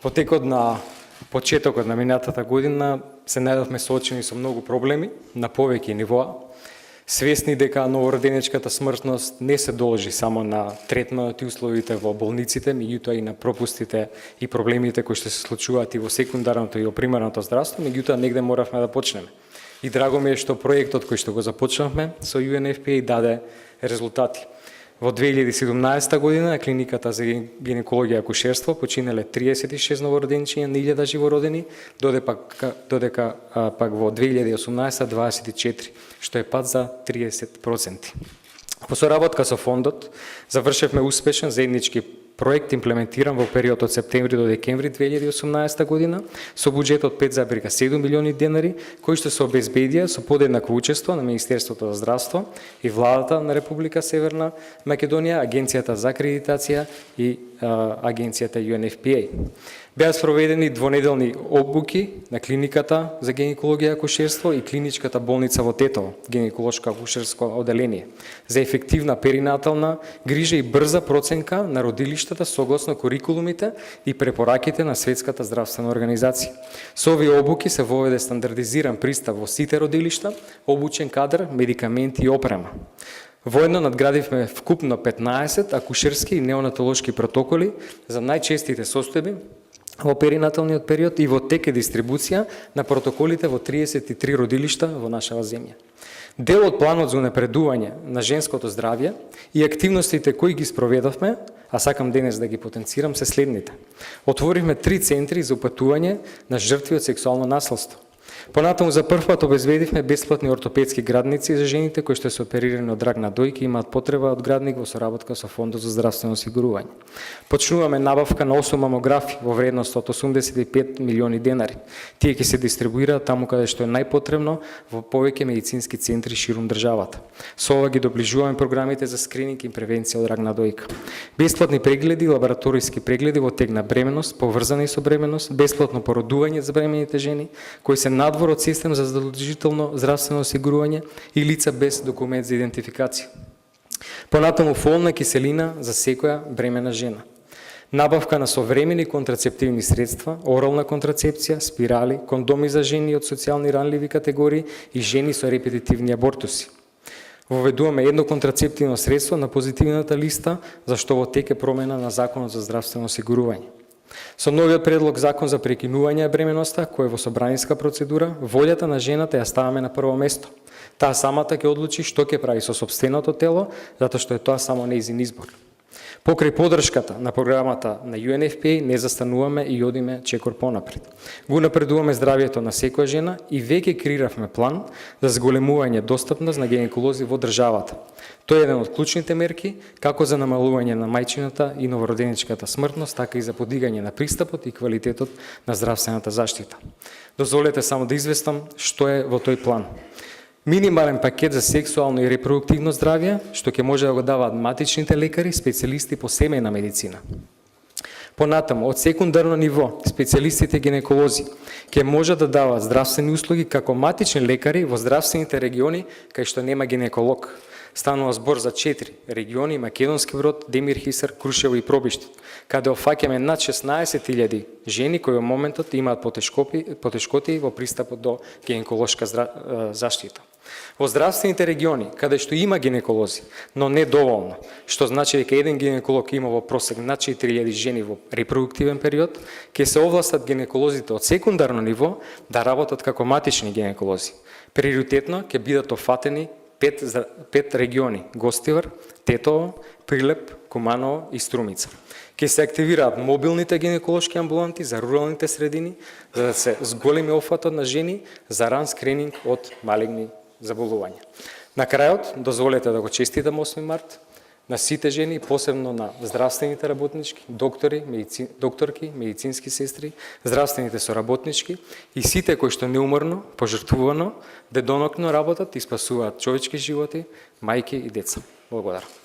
Во текот на почетокот на минатата година се најдовме соочени со многу проблеми на повеќе нивоа. Свесни дека новороденечката смртност не се должи само на третманот и условите во болниците, меѓутоа и на пропустите и проблемите кои што се случуваат и во секундарното и во примарното здравство, меѓутоа негде моравме да почнеме. И драго ми е што проектот кој што го започнавме со UNFPA даде резултати. Во 2017 година клиниката за гинекологија и акушерство починале 36 новороденчиња на 1000 живородени, додека пак во 2018 24, што е пат за 30%. По соработка со фондот завршевме успешен заеднички проект имплементиран во период од септември до декември 2018 година со буџет од 5,7 милиони денари, кои што се обезбедија со подеднакво учество на Министерството за здравство и владата на Република Северна Македонија, Агенцијата за акредитација и Агенцијата UNFPA. Беа спроведени двонеделни обуки на клиниката за гинекологија и акушерство и клиничката болница во Тетово, гинеколошко акушерско оделение, за ефективна перинатална грижа и брза проценка на родилиштата согласно курикулумите и препораките на Светската здравствена организација. Со овие обуки се воведе стандардизиран пристап во сите родилишта, обучен кадар, медикаменти и опрема. Воедно надградивме вкупно 15 акушерски и неонатолошки протоколи за најчестите состојби во перинаталниот период и во тек е дистрибуција на протоколите во 33 родилишта во нашава земја. Дел од планот за унапредување на женското здравје и активностите кои ги спроведовме, а сакам денес да ги потенцирам, се следните. Отворивме 3 центри за упатување на жртви од сексуално насилство. Понатаму за прв пат обезбедивме бесплатни ортопедски градници за жените кои што се оперирани од рак на дојки и имаат потреба од градник во соработка со Фондот за здравствено осигурување. Почнуваме набавка на 8 мамографи во вредност од 85 милиони денари. Тие ќе се дистрибуираат таму каде што е најпотребно во повеќе медицински центри ширум државата. Со ова ги доближуваме програмите за скрининг и превенција од рак на дојка. Бесплатни прегледи, лабораториски прегледи во тек на бременост, поврзани со бременост, бесплатно породување за бремените жени кои се надвор од систем за задолжително здравствено осигурување и лица без документ за идентификација. Понатаму фолна киселина за секоја бремена жена. Набавка на современи контрацептивни средства, орална контрацепција, спирали, кондоми за жени од социјални ранливи категории и жени со репетитивни абортуси. Воведуваме едно контрацептивно средство на позитивната листа, зашто во тек е промена на Законот за здравствено осигурување. Со новиот предлог закон за прекинување на бременоста, кој е во собраниска процедура, волјата на жената ја ставаме на прво место. Таа самата ќе одлучи што ќе прави со сопственото тело, затоа што е тоа само нејзин избор. Покрај поддршката на програмата на UNFPA не застануваме и одиме чекор понапред. Го напредуваме здравјето на секоја жена и веќе креиравме план за зголемување достапност на гинеколози во државата. Тој е еден од клучните мерки како за намалување на мајчината и новороденичката смртност, така и за подигање на пристапот и квалитетот на здравствената заштита. Дозволете само да известам што е во тој план. Минимален пакет за сексуално и репродуктивно здравје, што ќе може да го даваат матичните лекари, специјалисти по семејна медицина. Понатаму, од секундарно ниво, специјалистите гинеколози ќе може да даваат здравствени услуги како матични лекари во здравствените региони кај што нема гинеколог. Станува збор за 4 региони: Македонски Брод, Демир Хисар, Крушево и Пробиште, каде офаќаме над 16.000 жени кои во моментот имаат потешкоти во пристапот до гинеколошка заштита. Во здравствените региони, каде што има гинеколози, но не доволно, што значи дека еден гинеколог има во просек над 4000 жени во репродуктивен период, ќе се овластат гинеколозите од секундарно ниво да работат како матични гинеколози. Приоритетно ќе бидат офатени 5 региони: Гостивар, Тетово, Прилеп, Куманово и Струмица. Ќе се активираат мобилните гинеколошки амбуланти за руралните средини, за да се зголеми офатот на жени за ран скрининг од малигни заболувања. На крајот, дозволете да го честитам 8 март на сите жени, посебно на здравствените работнички, докторки, медицински сестри, здравствените соработнички и сите кои што неуморно, пожртвувано, денонокно работат и спасуваат човечки животи, мајки и деца. Благодарам.